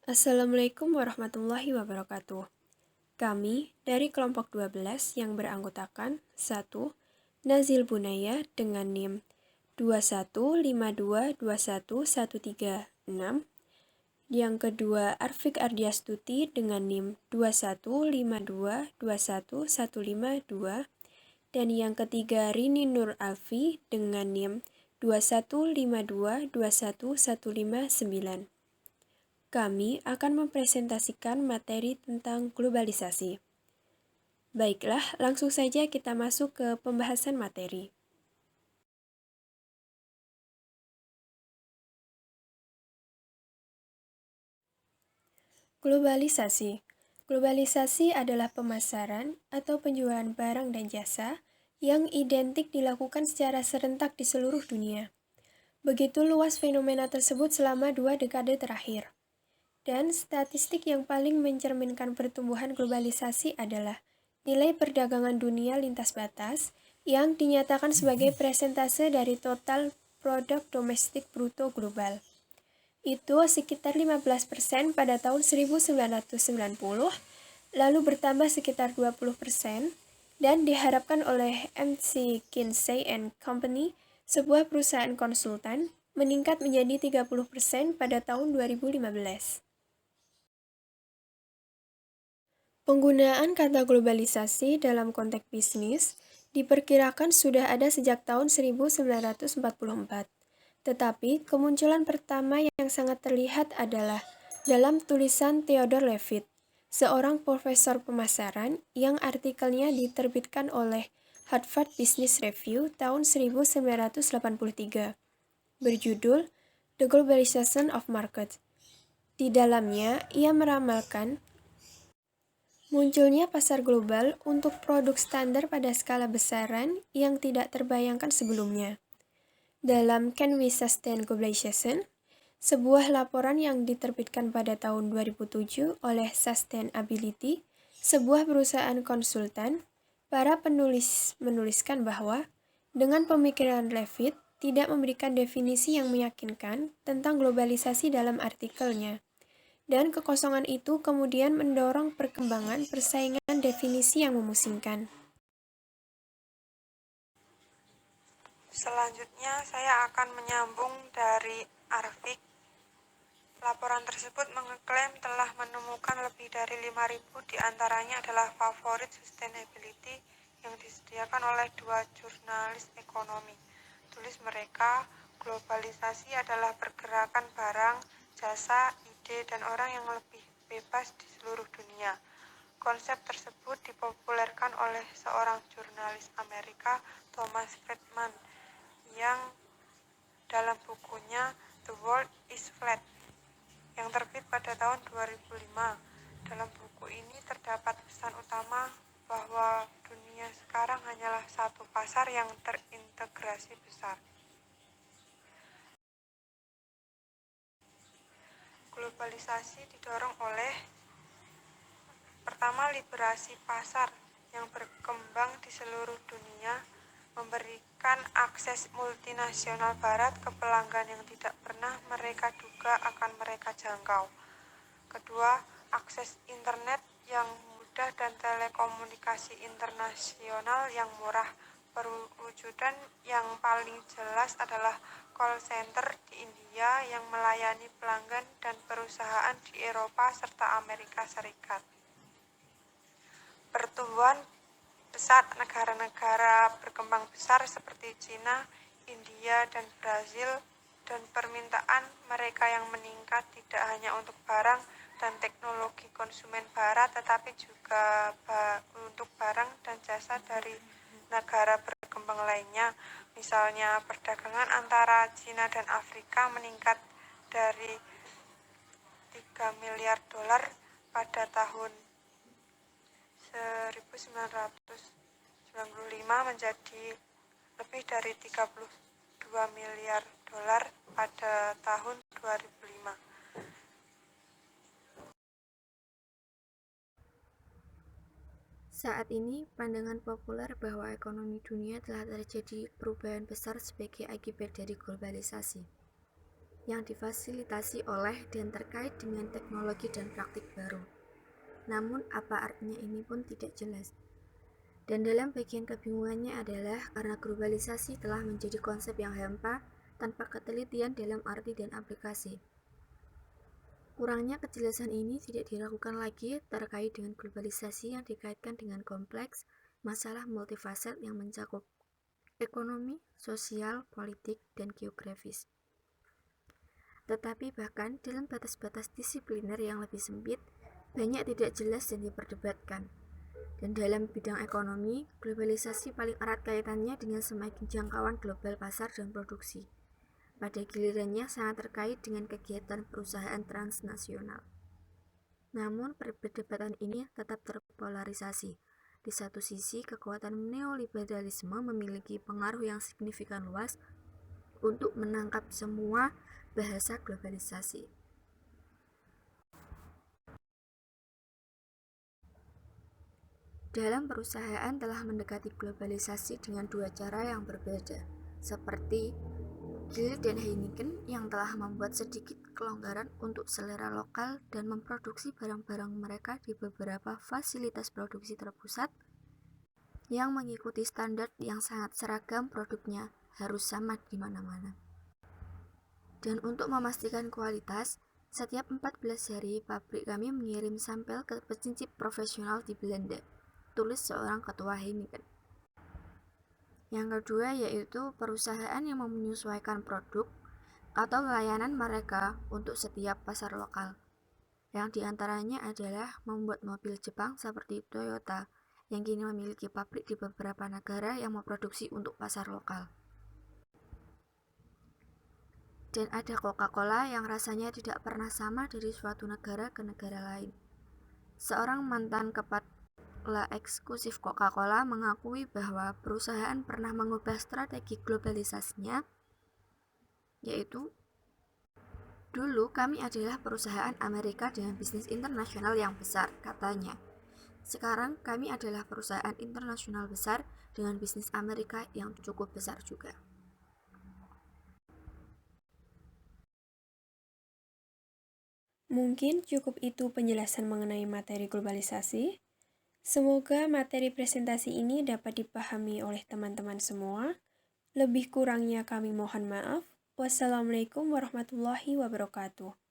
Assalamualaikum warahmatullahi wabarakatuh. Kami dari kelompok 12 yang beranggotakan 1. Nazil Bunaya dengan NIM 215221136. Yang kedua Arfik Ardiastuti dengan NIM 215221152. Dan yang ketiga Rini Nur Alfi dengan NIM 215221159. Kami akan mempresentasikan materi tentang globalisasi. Baiklah, langsung saja kita masuk ke pembahasan materi. Globalisasi. Globalisasi adalah pemasaran atau penjualan barang dan jasa yang identik dilakukan secara serentak di seluruh dunia. Begitu luas fenomena tersebut selama 2 dekade terakhir. Dan statistik yang paling mencerminkan pertumbuhan globalisasi adalah nilai perdagangan dunia lintas batas yang dinyatakan sebagai persentase dari total produk domestik bruto global. Itu sekitar 15% pada tahun 1990, lalu bertambah sekitar 20%, dan diharapkan oleh McKinsey & Company, sebuah perusahaan konsultan, meningkat menjadi 30% pada tahun 2015. Penggunaan kata globalisasi dalam konteks bisnis diperkirakan sudah ada sejak tahun 1944. Tetapi kemunculan pertama yang sangat terlihat adalah dalam tulisan Theodore Levitt, seorang profesor pemasaran yang artikelnya diterbitkan oleh Harvard Business Review tahun 1983, berjudul The Globalization of Markets. Di dalamnya, ia meramalkan munculnya pasar global untuk produk standar pada skala besaran yang tidak terbayangkan sebelumnya. Dalam Can We Sustain Globalization, sebuah laporan yang diterbitkan pada tahun 2007 oleh Sustainability, sebuah perusahaan konsultan, para penulis menuliskan bahwa dengan pemikiran Levitt tidak memberikan definisi yang meyakinkan tentang globalisasi dalam artikelnya. Dan kekosongan itu kemudian mendorong perkembangan persaingan definisi yang memusingkan. Selanjutnya saya akan menyambung dari Arfik. Laporan tersebut mengklaim telah menemukan lebih dari 5.000 diantaranya adalah favorit sustainability yang disediakan oleh 2 jurnalis ekonomi. Tulis mereka, globalisasi adalah pergerakan barang, jasa, ide, dan orang yang lebih bebas di seluruh dunia. Konsep tersebut dipopulerkan oleh seorang jurnalis Amerika, Thomas Friedman, yang dalam bukunya The World is Flat yang terbit pada tahun 2005. Dalam buku ini terdapat pesan utama bahwa dunia sekarang hanyalah satu pasar yang terintegrasi besar. Globalisasi didorong oleh pertama, liberasi pasar yang berkembang di seluruh dunia, memberikan akses multinasional barat ke pelanggan yang tidak pernah mereka duga akan mereka jangkau. Kedua, akses internet yang mudah dan telekomunikasi internasional yang murah. Perwujudan yang paling jelas adalah call center di India yang melayani pelanggan dan perusahaan di Eropa serta Amerika Serikat. Pertumbuhan pesat negara-negara berkembang besar seperti China, India, dan Brazil, dan permintaan mereka yang meningkat tidak hanya untuk barang dan teknologi konsumen barat, tetapi juga untuk barang dan jasa dari negara berkembang lainnya. Misalnya perdagangan antara China dan Afrika meningkat dari 3 miliar dolar pada tahun 1995 menjadi lebih dari 32 miliar dolar pada tahun 2005. Saat ini, pandangan populer bahwa ekonomi dunia telah terjadi perubahan besar sebagai akibat dari globalisasi. yang difasilitasi oleh dan terkait dengan teknologi dan praktik baru. Namun, apa artinya ini pun tidak jelas. Dan dalam bagian kebingungannya adalah karena globalisasi telah menjadi konsep yang hampa tanpa ketelitian dalam arti dan aplikasi. Kurangnya kejelasan ini tidak diragukan lagi terkait dengan globalisasi yang dikaitkan dengan kompleks masalah multifaset yang mencakup ekonomi, sosial, politik, dan geografis. Tetapi bahkan dalam batas-batas disipliner yang lebih sempit, banyak tidak jelas dan diperdebatkan. Dan dalam bidang ekonomi, globalisasi paling erat kaitannya dengan semakin jangkauan global pasar dan produksi. Pada gilirannya sangat terkait dengan kegiatan perusahaan transnasional. Namun, perdebatan ini tetap terpolarisasi. Di satu sisi, kekuatan neoliberalisme memiliki pengaruh yang signifikan luas untuk menangkap semua bahasa globalisasi. Dalam perusahaan telah mendekati globalisasi dengan dua cara yang berbeda, seperti Gill dan Heineken yang telah membuat sedikit kelonggaran untuk selera lokal dan memproduksi barang-barang mereka di beberapa fasilitas produksi terpusat yang mengikuti standar yang sangat seragam produknya harus sama di mana-mana. Dan untuk memastikan kualitas, setiap 14 hari pabrik kami mengirim sampel ke pecincip profesional di Belanda, tulis seorang ketua Heineken. Yang kedua yaitu perusahaan yang menyesuaikan produk atau layanan mereka untuk setiap pasar lokal. Yang diantaranya adalah membuat mobil Jepang seperti Toyota yang kini memiliki pabrik di beberapa negara yang memproduksi untuk pasar lokal. Dan ada Coca-Cola yang rasanya tidak pernah sama dari suatu negara ke negara lain. Seorang mantan kepala eksekutif Coca-Cola mengakui bahwa perusahaan pernah mengubah strategi globalisasinya, yaitu dulu kami adalah perusahaan Amerika dengan bisnis internasional yang besar, katanya. Sekarang kami adalah perusahaan internasional besar dengan bisnis Amerika yang cukup besar juga. Mungkin cukup itu penjelasan mengenai materi globalisasi. Semoga materi presentasi ini dapat dipahami oleh teman-teman semua. Lebih kurangnya kami mohon maaf. Wassalamualaikum warahmatullahi wabarakatuh.